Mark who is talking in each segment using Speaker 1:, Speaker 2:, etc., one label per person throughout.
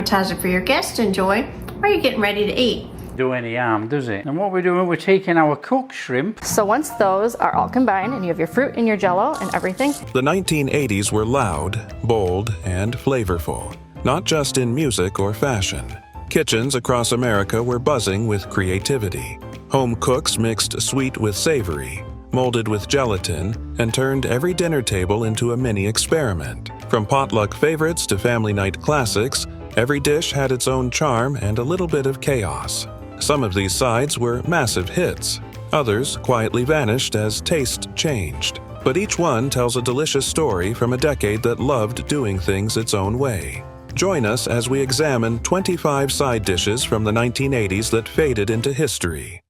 Speaker 1: appetizer for your guests to enjoy while you're getting ready to eat.
Speaker 2: Do any harm, does it? And what we're doing, we're taking our cooked shrimp.
Speaker 3: So once those are all combined and you have your fruit and your Jell-O and everything.
Speaker 4: The 1980s were loud, bold, and flavorful, not just in music or fashion. Kitchens across America were buzzing with creativity. Home cooks mixed sweet with savory, molded with gelatin, and turned every dinner table into a mini experiment. From potluck favorites to family night classics, every dish had its own charm and a little bit of chaos. Some of these sides were massive hits. Others quietly vanished as taste changed. But each one tells a delicious story from a decade that loved doing things its own way. Join us as we examine 25 side dishes from the 1980s that faded into history.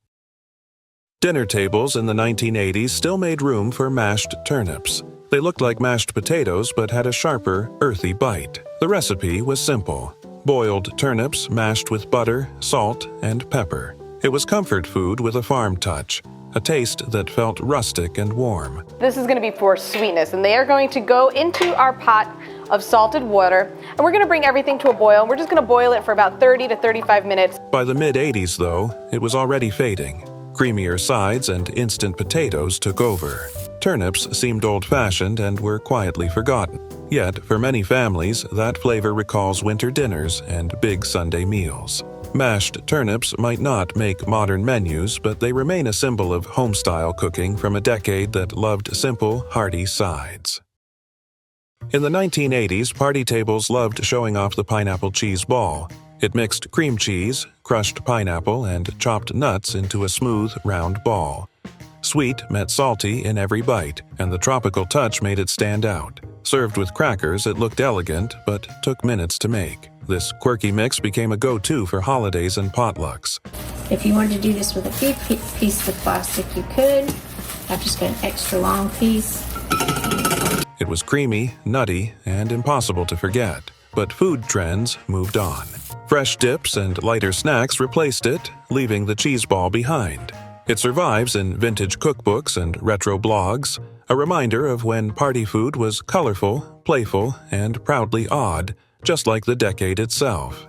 Speaker 4: Dinner tables in the 1980s still made room for mashed turnips. They looked like mashed potatoes but had a sharper, earthy bite. The recipe was simple. Boiled turnips mashed with butter, salt, and pepper. It was comfort food with a farm touch, a taste that felt rustic and warm.
Speaker 5: This is going to be for sweetness, and they are going to go into our pot of salted water, and we're going to bring everything to a boil. We're just going to boil it for about 30 to 35 minutes.
Speaker 4: By the mid-80s, though, it was already fading. Creamier sides and instant potatoes took over. Turnips seemed old-fashioned and were quietly forgotten. Yet, for many families, that flavor recalls winter dinners and big Sunday meals. Mashed turnips might not make modern menus, but they remain a symbol of home-style cooking from a decade that loved simple, hearty sides. In the 1980s, party tables loved showing off the pineapple cheese ball. It mixed cream cheese, crushed pineapple, and chopped nuts into a smooth, round ball. Sweet met salty in every bite, and the tropical touch made it stand out. Served with crackers, it looked elegant, but took minutes to make. This quirky mix became a go-to for holidays and potlucks.
Speaker 1: If you wanted to do this with a few pieces of plastic, you could. I've just got an extra long piece.
Speaker 4: It was creamy, nutty, and impossible to forget. But food trends moved on. Fresh dips and lighter snacks replaced it, leaving the cheese ball behind. It survives in vintage cookbooks and retro blogs, a reminder of when party food was colorful, playful, and proudly odd, just like the decade itself.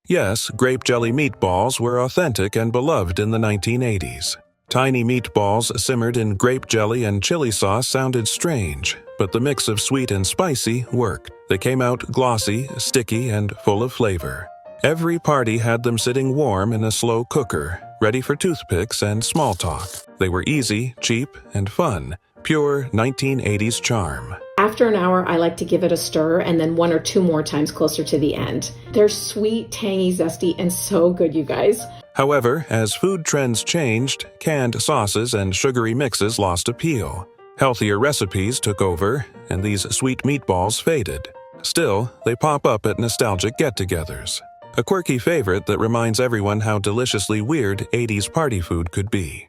Speaker 4: Yes, grape jelly meatballs were authentic and beloved in the 1980s. Tiny meatballs simmered in grape jelly and chili sauce sounded strange, but the mix of sweet and spicy worked. They came out glossy, sticky, and full of flavor. Every party had them sitting warm in a slow cooker, ready for toothpicks and small talk. They were easy, cheap, and fun. Pure 1980s charm.
Speaker 6: After an hour, I like to give it a stir and then 1 or 2 more times closer to the end. They're sweet, tangy, zesty, and so good, you guys.
Speaker 4: However, as food trends changed, canned sauces and sugary mixes lost appeal. Healthier recipes took over, and these sweet meatballs faded. Still, they pop up at nostalgic get-togethers. A quirky favorite that reminds everyone how deliciously weird 80s party food could be.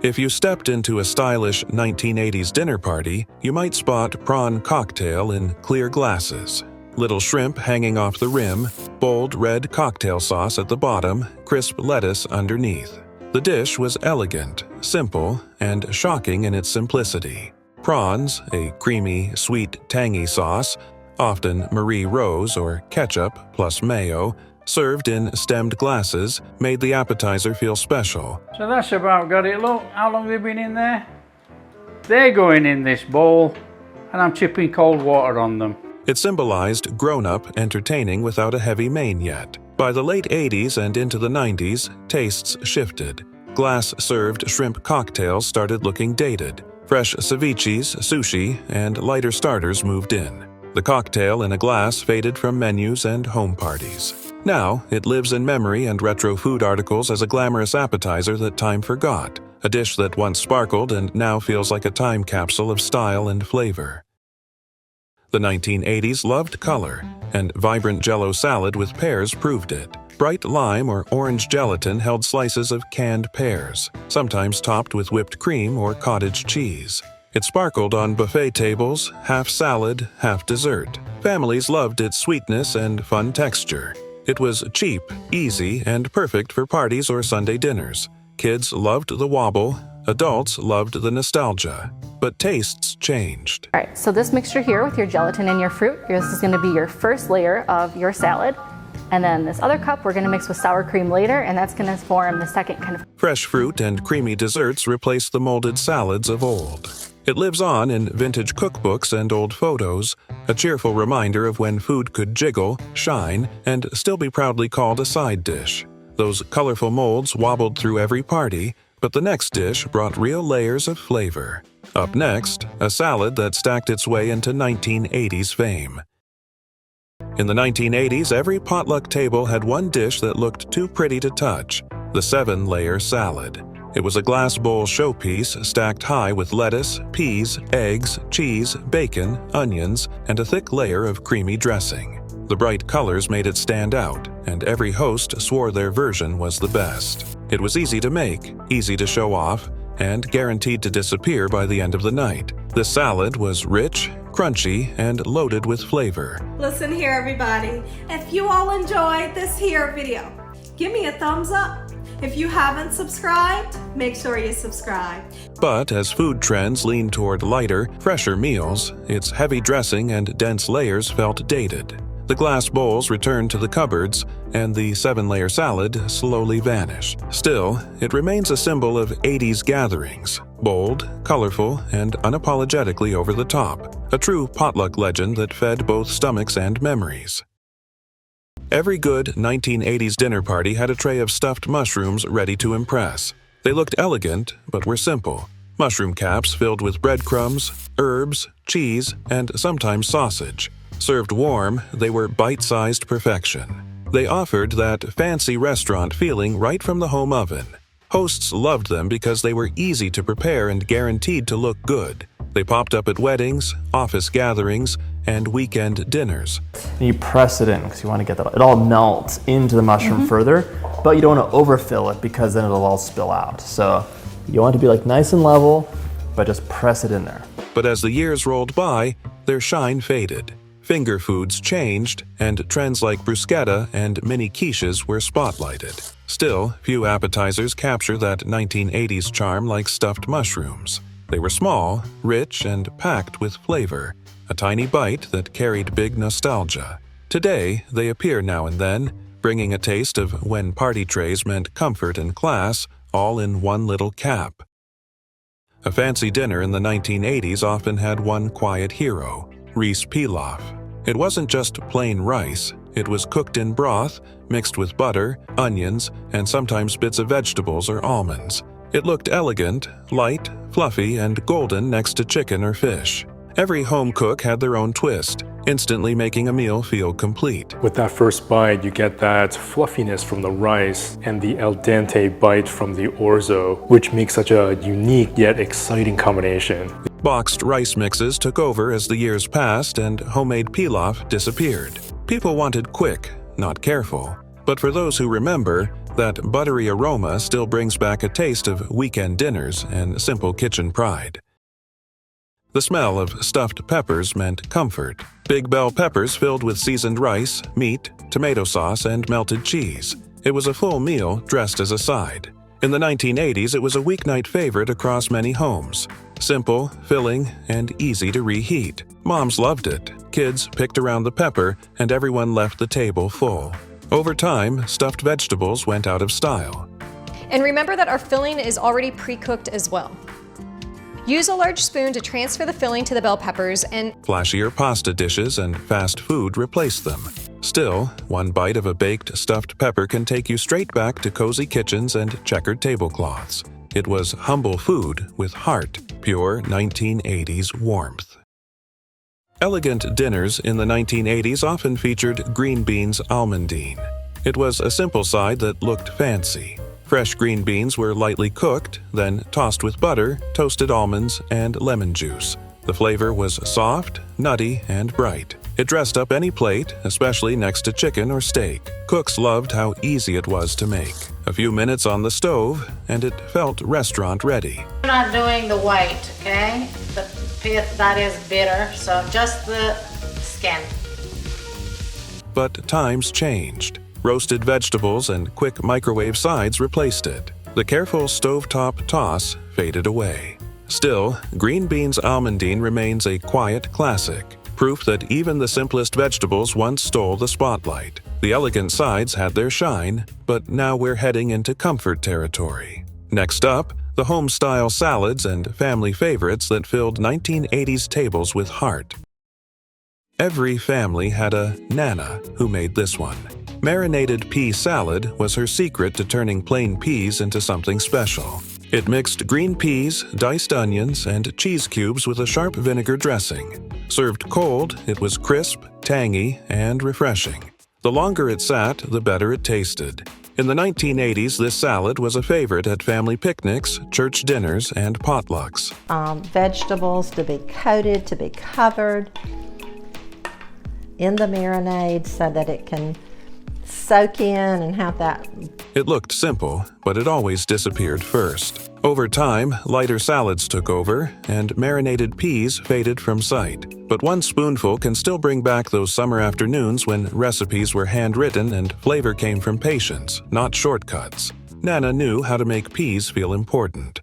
Speaker 4: If you stepped into a stylish 1980s dinner party, you might spot prawn cocktail in clear glasses. Little shrimp hanging off the rim, bold red cocktail sauce at the bottom, crisp lettuce underneath. The dish was elegant, simple, and shocking in its simplicity. Prawns, a creamy, sweet, tangy sauce, often Marie Rose or ketchup plus mayo, served in stemmed glasses, made the appetizer feel special.
Speaker 2: So that's about got it. Look, how long have they been in there? They're going in this bowl, and I'm chipping cold water on them.
Speaker 4: It symbolized grown-up entertaining without a heavy main yet. By the late 80s and into the 90s, tastes shifted. Glass-served shrimp cocktails started looking dated. Fresh ceviches, sushi, and lighter starters moved in. The cocktail in a glass faded from menus and home parties. Now, it lives in memory and retro food articles as a glamorous appetizer that time forgot, a dish that once sparkled and now feels like a time capsule of style and flavor. The 1980s loved color, and vibrant Jell-O salad with pears proved it. Bright lime or orange gelatin held slices of canned pears, sometimes topped with whipped cream or cottage cheese. It sparkled on buffet tables, half salad, half dessert. Families loved its sweetness and fun texture. It was cheap, easy, and perfect for parties or Sunday dinners. Kids loved the wobble, Adults loved the nostalgia, but tastes changed.
Speaker 3: All right, so this mixture here with your gelatin and your fruit, this is gonna be your first layer of your salad. And then this other cup, we're gonna mix with sour cream later, and that's gonna form the second kind of.
Speaker 4: Fresh fruit and creamy desserts replaced the molded salads of old. It lives on in vintage cookbooks and old photos, a cheerful reminder of when food could jiggle, shine, and still be proudly called a side dish. Those colorful molds wobbled through every party, but the next dish brought real layers of flavor. Up next, a salad that stacked its way into 1980s fame. In the 1980s, every potluck table had one dish that looked too pretty to touch, the 7-layer salad. It was a glass bowl showpiece stacked high with lettuce, peas, eggs, cheese, bacon, onions, and a thick layer of creamy dressing. The bright colors made it stand out, and every host swore their version was the best. It was easy to make, easy to show off, and guaranteed to disappear by the end of the night. The salad was rich, crunchy, and loaded with flavor.
Speaker 7: Listen here, everybody. If you all enjoyed this here video, give me a thumbs up. If you haven't subscribed, make sure you subscribe.
Speaker 4: But as food trends leaned toward lighter, fresher meals, its heavy dressing and dense layers felt dated. The glass bowls returned to the cupboards, and the 7-layer salad slowly vanished. Still, it remains a symbol of 80s gatherings, bold, colorful, and unapologetically over the top, a true potluck legend that fed both stomachs and memories. Every good 1980s dinner party had a tray of stuffed mushrooms ready to impress. They looked elegant, but were simple. Mushroom caps filled with breadcrumbs, herbs, cheese, and sometimes sausage. Served warm, they were bite-sized perfection. They offered that fancy restaurant feeling right from the home oven. Hosts loved them because they were easy to prepare and guaranteed to look good. They popped up at weddings, office gatherings, and weekend dinners.
Speaker 8: And you press it in because you want to get that. It all melts into the mushroom further, but you don't want to overfill it because then it'll all spill out. So you want it to be like nice and level, but just press it in there.
Speaker 4: But as the years rolled by, their shine faded. Finger foods changed, and trends like bruschetta and mini quiches were spotlighted. Still, few appetizers capture that 1980s charm like stuffed mushrooms. They were small, rich, and packed with flavor, a tiny bite that carried big nostalgia. Today, they appear now and then, bringing a taste of when party trays meant comfort and class, all in one little cap. A fancy dinner in the 1980s often had one quiet hero, rice pilaf. It wasn't just plain rice, it was cooked in broth, mixed with butter, onions, and sometimes bits of vegetables or almonds. It looked elegant, light, fluffy, and golden next to chicken or fish. Every home cook had their own twist, instantly making a meal feel complete.
Speaker 9: With that first bite, you get that fluffiness from the rice and the al dente bite from the orzo, which makes such a unique yet exciting combination.
Speaker 4: Boxed rice mixes took over as the years passed and homemade pilaf disappeared. People wanted quick, not careful. But for those who remember, that buttery aroma still brings back a taste of weekend dinners and simple kitchen pride. The smell of stuffed peppers meant comfort. Big bell peppers filled with seasoned rice, meat, tomato sauce, and melted cheese. It was a full meal dressed as a side. In the 1980s, it was a weeknight favorite across many homes. Simple, filling, and easy to reheat. Moms loved it. Kids picked around the pepper, and everyone left the table full. Over time, stuffed vegetables went out of style.
Speaker 10: And remember that our filling is already pre-cooked as well. Use a large spoon to transfer the filling to the bell peppers and
Speaker 4: flashier pasta dishes and fast food replaced them. Still, one bite of a baked stuffed pepper can take you straight back to cozy kitchens and checkered tablecloths. It was humble food with heart, pure 1980s warmth. Elegant dinners in the 1980s often featured green beans almondine. It was a simple side that looked fancy. Fresh green beans were lightly cooked, then tossed with butter, toasted almonds, and lemon juice. The flavor was soft, nutty, and bright. It dressed up any plate, especially next to chicken or steak. Cooks loved how easy it was to make. A few minutes on the stove, and it felt restaurant-ready.
Speaker 11: We're not doing the white, okay? The pit, that is bitter, so just the skin.
Speaker 4: But times changed. Roasted vegetables and quick microwave sides replaced it. The careful stovetop toss faded away. Still, green beans almondine remains a quiet classic, proof that even the simplest vegetables once stole the spotlight. The elegant sides had their shine, but now we're heading into comfort territory. Next up, the home-style salads and family favorites that filled 1980s tables with heart. Every family had a Nana who made this one. Marinated pea salad was her secret to turning plain peas into something special. It mixed green peas, diced onions, and cheese cubes with a sharp vinegar dressing. Served cold, it was crisp, tangy, and refreshing. The longer it sat, the better it tasted. In the 1980s, this salad was a favorite at family picnics, church dinners, and potlucks.
Speaker 12: Vegetables to be coated, to be covered in the marinade so that it can soak in and have that.
Speaker 4: It looked simple, but it always disappeared first. Over time, lighter salads took over, and marinated peas faded from sight. But one spoonful can still bring back those summer afternoons when recipes were handwritten and flavor came from patience, not shortcuts. Nana knew how to make peas feel important.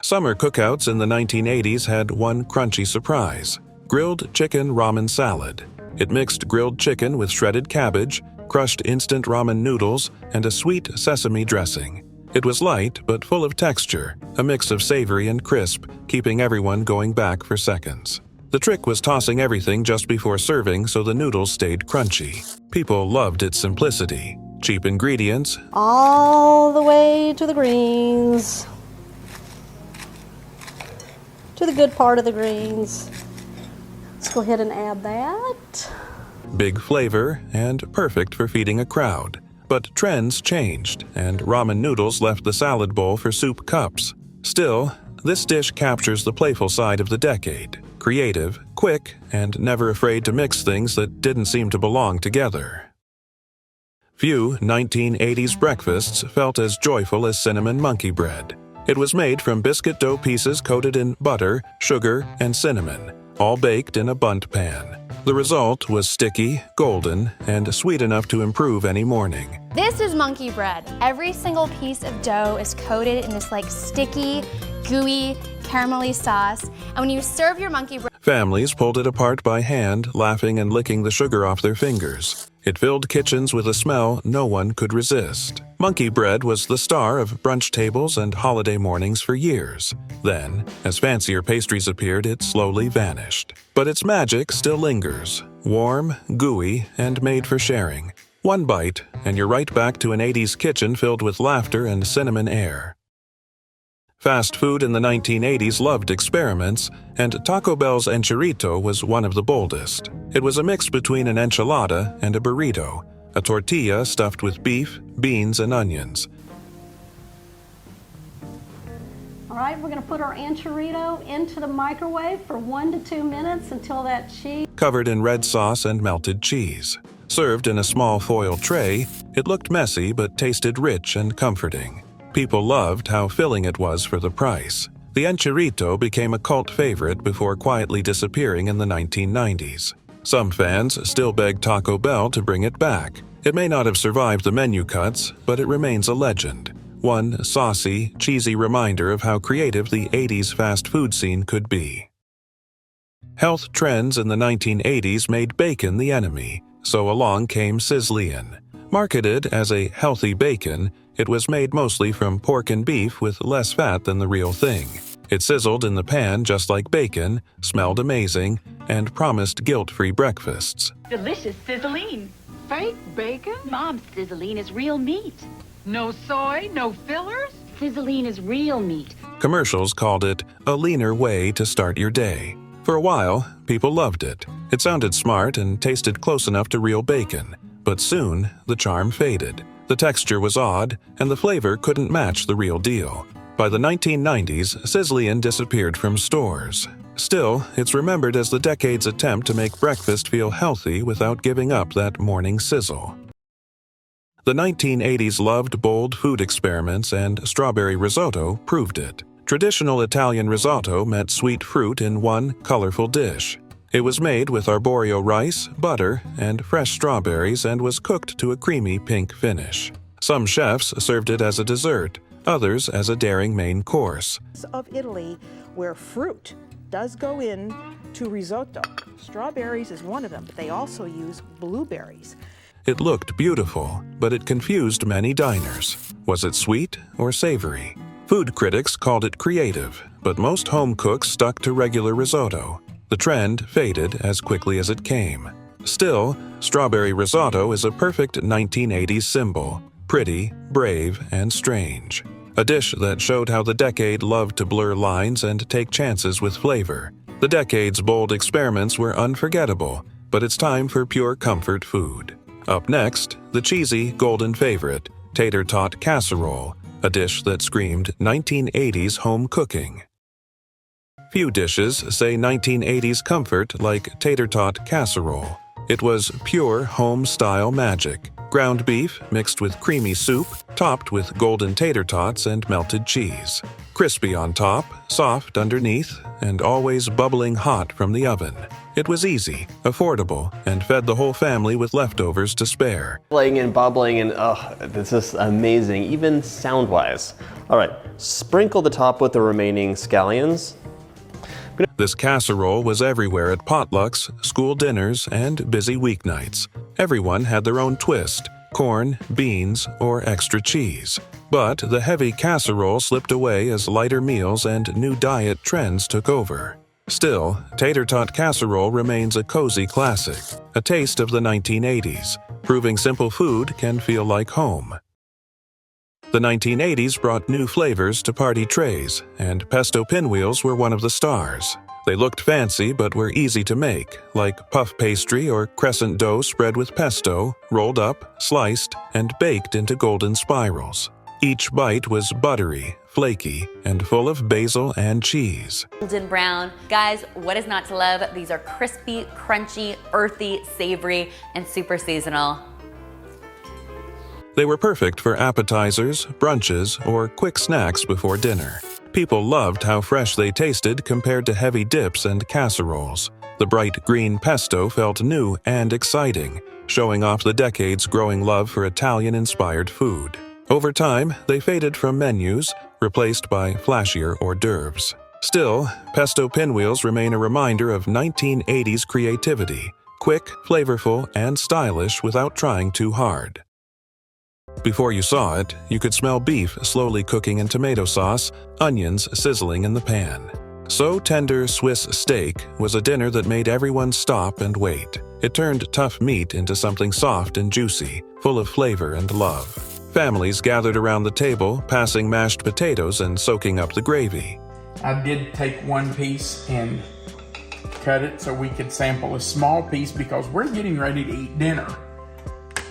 Speaker 4: Summer cookouts in the 1980s had one crunchy surprise: grilled chicken ramen salad. It mixed grilled chicken with shredded cabbage, crushed instant ramen noodles, and a sweet sesame dressing. It was light but full of texture, a mix of savory and crisp, keeping everyone going back for seconds. The trick was tossing everything just before serving so the noodles stayed crunchy. People loved its simplicity. Cheap ingredients,
Speaker 12: All the way to the greens. To the good part of the greens. Let's go ahead and add that.
Speaker 4: big flavor, and perfect for feeding a crowd. But trends changed, and ramen noodles left the salad bowl for soup cups. Still, this dish captures the playful side of the decade. Creative, quick, and never afraid to mix things that didn't seem to belong together. Few 1980s breakfasts felt as joyful as cinnamon monkey bread. It was made from biscuit dough pieces coated in butter, sugar, and cinnamon, all baked in a bundt pan. The result was sticky, golden, and sweet enough to improve any morning.
Speaker 13: This is monkey bread. Every single piece of dough is coated in this sticky, gooey, caramelly sauce. And when you serve your monkey bread,
Speaker 4: Families pulled it apart by hand, laughing and licking the sugar off their fingers. It filled kitchens with a smell no one could resist. Monkey bread was the star of brunch tables and holiday mornings for years. Then, as fancier pastries appeared, it slowly vanished. But its magic still lingers. Warm, gooey, and made for sharing. One bite, and you're right back to an 80s kitchen filled with laughter and cinnamon air. Fast food in the 1980s loved experiments, and Taco Bell's enchilito was one of the boldest. It was a mix between an enchilada and a burrito, a tortilla stuffed with beef, beans, and onions.
Speaker 12: All right, we're going to put our enchilito into the microwave for 1 to 2 minutes until that cheese
Speaker 4: Covered in red sauce and melted cheese. Served in a small foil tray, it looked messy but tasted rich and comforting. People loved how filling it was for the price. The enchilito became a cult favorite before quietly disappearing in the 1990s. Some fans still beg Taco Bell to bring it back. It may not have survived the menu cuts, but it remains a legend. One saucy, cheesy reminder of how creative the 80s fast food scene could be. Health trends in the 1980s made bacon the enemy, so along came Sizzlean. Marketed as a healthy bacon, it was made mostly from pork and beef with less fat than the real thing. It sizzled in the pan just like bacon, smelled amazing, and promised guilt-free breakfasts.
Speaker 14: Delicious sizzling. Fake bacon? Mom's sizzling is real meat. No soy, no fillers? Sizzling is real meat.
Speaker 4: Commercials called it a leaner way to start your day. For a while, people loved it. It sounded smart and tasted close enough to real bacon. But soon, the charm faded. The texture was odd, and the flavor couldn't match the real deal. By the 1990s, Sizzlean disappeared from stores. Still, it's remembered as the decade's attempt to make breakfast feel healthy without giving up that morning sizzle. The 1980s loved bold food experiments, and strawberry risotto proved it. Traditional Italian risotto met sweet fruit in one colorful dish. It was made with arborio rice, butter, and fresh strawberries and was cooked to a creamy pink finish. Some chefs served it as a dessert, others as a daring main course.
Speaker 15: Of Italy, where fruit does go in to risotto. Strawberries is one of them, but they also use blueberries.
Speaker 4: It looked beautiful, but it confused many diners. Was it sweet or savory? Food critics called it creative, but most home cooks stuck to regular risotto. The trend faded as quickly as it came. Still, strawberry risotto is a perfect 1980s symbol. Pretty, brave, and strange. A dish that showed how the decade loved to blur lines and take chances with flavor. The decade's bold experiments were unforgettable, but it's time for pure comfort food. Up next, the cheesy golden favorite, tater tot casserole, a dish that screamed 1980s home cooking. Few dishes say 1980s comfort like tater tot casserole. It was pure home-style magic. Ground beef mixed with creamy soup, topped with golden tater tots and melted cheese. Crispy on top, soft underneath, and always bubbling hot from the oven. It was easy, affordable, and fed the whole family with leftovers to spare.
Speaker 8: Bubbling and bubbling and this is amazing, even sound-wise. All right, sprinkle the top with the remaining scallions.
Speaker 4: This casserole was everywhere at potlucks, school dinners, and busy weeknights. Everyone had their own twist, corn, beans, or extra cheese. But the heavy casserole slipped away as lighter meals and new diet trends took over. Still, tater tot casserole remains a cozy classic, a taste of the 1980s, proving simple food can feel like home. The 1980s brought new flavors to party trays, and pesto pinwheels were one of the stars. They looked fancy but were easy to make, like puff pastry or crescent dough spread with pesto, rolled up, sliced, and baked into golden spirals. Each bite was buttery, flaky, and full of basil and cheese.
Speaker 16: Golden brown. Guys, what is not to love? These are crispy, crunchy, earthy, savory, and super seasonal.
Speaker 4: They were perfect for appetizers, brunches, or quick snacks before dinner. People loved how fresh they tasted compared to heavy dips and casseroles. The bright green pesto felt new and exciting, showing off the decade's growing love for Italian-inspired food. Over time, they faded from menus, replaced by flashier hors d'oeuvres. Still, pesto pinwheels remain a reminder of 1980s creativity, quick, flavorful, and stylish without trying too hard. Before you saw it, you could smell beef slowly cooking in tomato sauce, onions sizzling in the pan. So tender Swiss steak was a dinner that made everyone stop and wait. It turned tough meat into something soft and juicy, full of flavor and love. Families gathered around the table, passing mashed potatoes and soaking up the gravy.
Speaker 17: I did take one piece and cut it so we could sample a small piece because we're getting ready to eat dinner.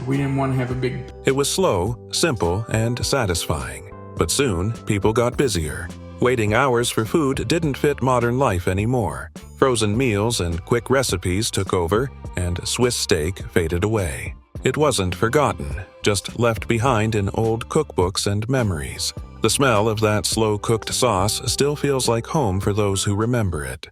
Speaker 17: We didn't want to have a big...
Speaker 4: It was slow, simple, and satisfying. But soon, people got busier. Waiting hours for food didn't fit modern life anymore. Frozen meals and quick recipes took over, and Swiss steak faded away. It wasn't forgotten, just left behind in old cookbooks and memories. The smell of that slow-cooked sauce still feels like home for those who remember it.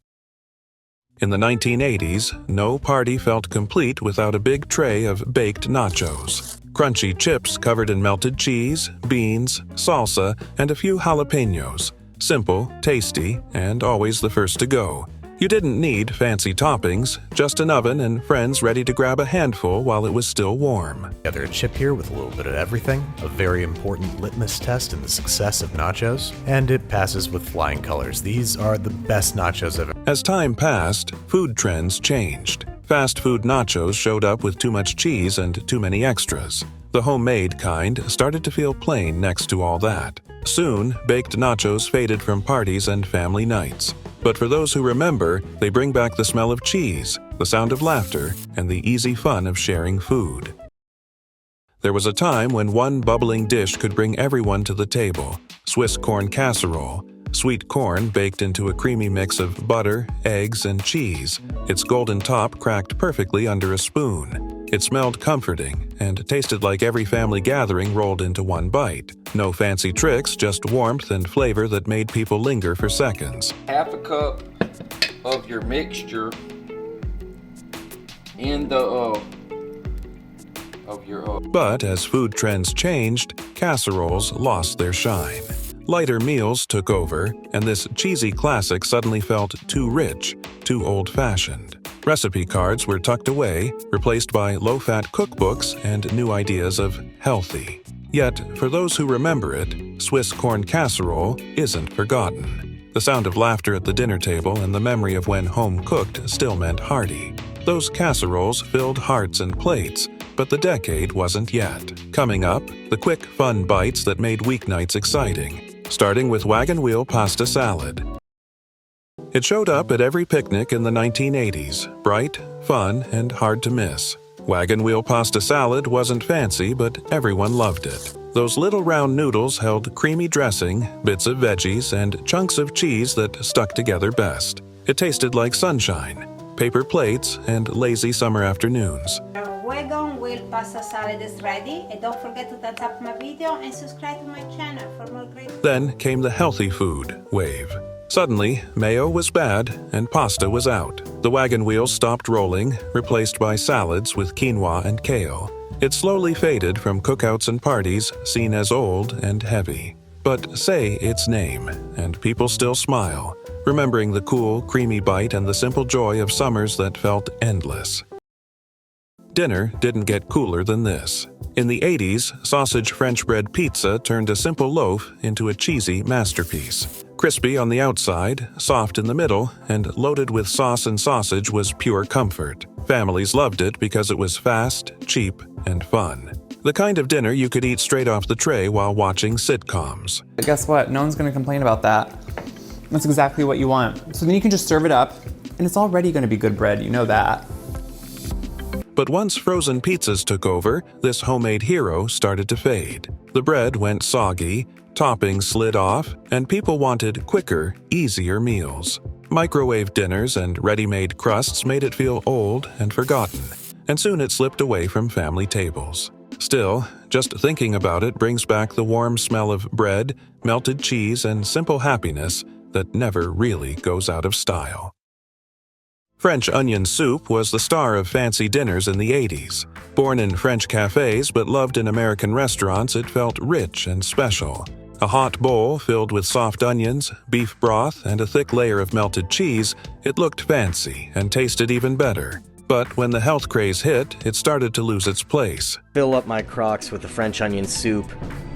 Speaker 4: In the 1980s, no party felt complete without a big tray of baked nachos. Crunchy chips covered in melted cheese, beans, salsa, and a few jalapenos. Simple, tasty, and always the first to go. You didn't need fancy toppings, just an oven and friends ready to grab a handful while it was still warm.
Speaker 18: Together a chip here with a little bit of everything, a very important litmus test in the success of nachos, and it passes with flying colors. These are the best nachos ever.
Speaker 4: As time passed, food trends changed. Fast food nachos showed up with too much cheese and too many extras. The homemade kind started to feel plain next to all that. Soon, baked nachos faded from parties and family nights. But for those who remember, they bring back the smell of cheese, the sound of laughter, and the easy fun of sharing food. There was a time when one bubbling dish could bring everyone to the table: Swiss corn casserole. Sweet corn baked into a creamy mix of butter, eggs, and cheese. Its golden top cracked perfectly under a spoon. It smelled comforting and tasted like every family gathering rolled into one bite. No fancy tricks, just warmth and flavor that made people linger for seconds.
Speaker 19: Half a cup of your mixture in the
Speaker 4: But as food trends changed, casseroles lost their shine. Lighter meals took over, and this cheesy classic suddenly felt too rich, too old-fashioned. Recipe cards were tucked away, replaced by low-fat cookbooks and new ideas of healthy. Yet, for those who remember it, Swiss corn casserole isn't forgotten. The sound of laughter at the dinner table and the memory of when home-cooked still meant hearty. Those casseroles filled hearts and plates, but the decade wasn't yet. Coming up, the quick, fun bites that made weeknights exciting, starting with wagon wheel pasta salad. It showed up at every picnic in the 1980s, bright, fun, and hard to miss. Wagon wheel pasta salad wasn't fancy, but everyone loved it. Those little round noodles held creamy dressing, bits of veggies, and chunks of cheese that stuck together best. It tasted like sunshine, paper plates, and lazy summer afternoons.
Speaker 20: Wagon wheel pasta salad is ready, and don't forget to thumbs up my video and subscribe to my channel for more great.
Speaker 4: Then came the healthy food wave. Suddenly, mayo was bad and pasta was out. The wagon wheels stopped rolling, replaced by salads with quinoa and kale. It slowly faded from cookouts and parties, seen as old and heavy. But say its name, and people still smile, remembering the cool, creamy bite and the simple joy of summers that felt endless. Dinner didn't get cooler than this. In the 80s, sausage French bread pizza turned a simple loaf into a cheesy masterpiece. Crispy on the outside, soft in the middle, and loaded with sauce and sausage was pure comfort. Families loved it because it was fast, cheap, and fun. The kind of dinner you could eat straight off the tray while watching sitcoms.
Speaker 21: But guess what? No one's going to complain about that. That's exactly what you want. So then you can just serve it up, and it's already going to be good bread, you know that.
Speaker 4: But once frozen pizzas took over, this homemade hero started to fade. The bread went soggy, toppings slid off, and people wanted quicker, easier meals. Microwave dinners and ready-made crusts made it feel old and forgotten, and soon it slipped away from family tables. Still, just thinking about it brings back the warm smell of bread, melted cheese, and simple happiness that never really goes out of style. French onion soup was the star of fancy dinners in the 80s. Born in French cafes but loved in American restaurants, it felt rich and special. A hot bowl filled with soft onions, beef broth, and a thick layer of melted cheese, it looked fancy and tasted even better. But when the health craze hit, it started to lose its place.
Speaker 22: Fill up my crocs with the French onion soup.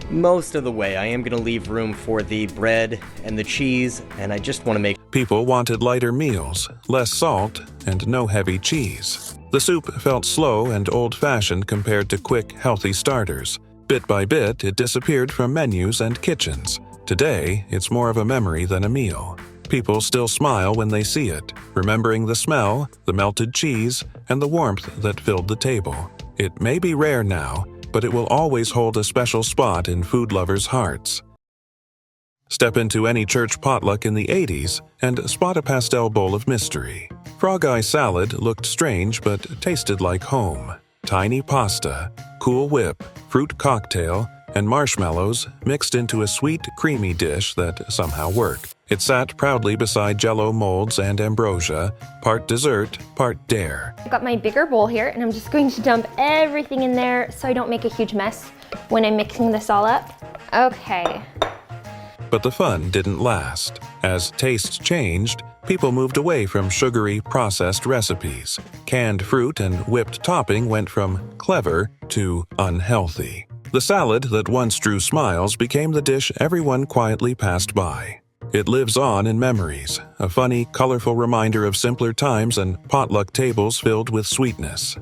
Speaker 22: Most of the way, I am going to leave room for the bread and the cheese, and I just want to make...
Speaker 4: People wanted lighter meals, less salt, and no heavy cheese. The soup felt slow and old-fashioned compared to quick, healthy starters. Bit by bit, it disappeared from menus and kitchens. Today, it's more of a memory than a meal. People still smile when they see it, remembering the smell, the melted cheese, and the warmth that filled the table. It may be rare now, but it will always hold a special spot in food lovers' hearts. Step into any church potluck in the 80s and spot a pastel bowl of mystery. Frog eye salad looked strange but tasted like home. Tiny pasta, Cool Whip, fruit cocktail, and marshmallows mixed into a sweet, creamy dish that somehow worked. It sat proudly beside Jell-O molds and ambrosia, part dessert, part dare.
Speaker 23: I've got my bigger bowl here, and I'm just going to dump everything in there so I don't make a huge mess when I'm mixing this all up. Okay.
Speaker 4: But the fun didn't last. As tastes changed, people moved away from sugary, processed recipes. Canned fruit and whipped topping went from clever to unhealthy. The salad that once drew smiles became the dish everyone quietly passed by. It lives on in memories, a funny, colorful reminder of simpler times and potluck tables filled with sweetness.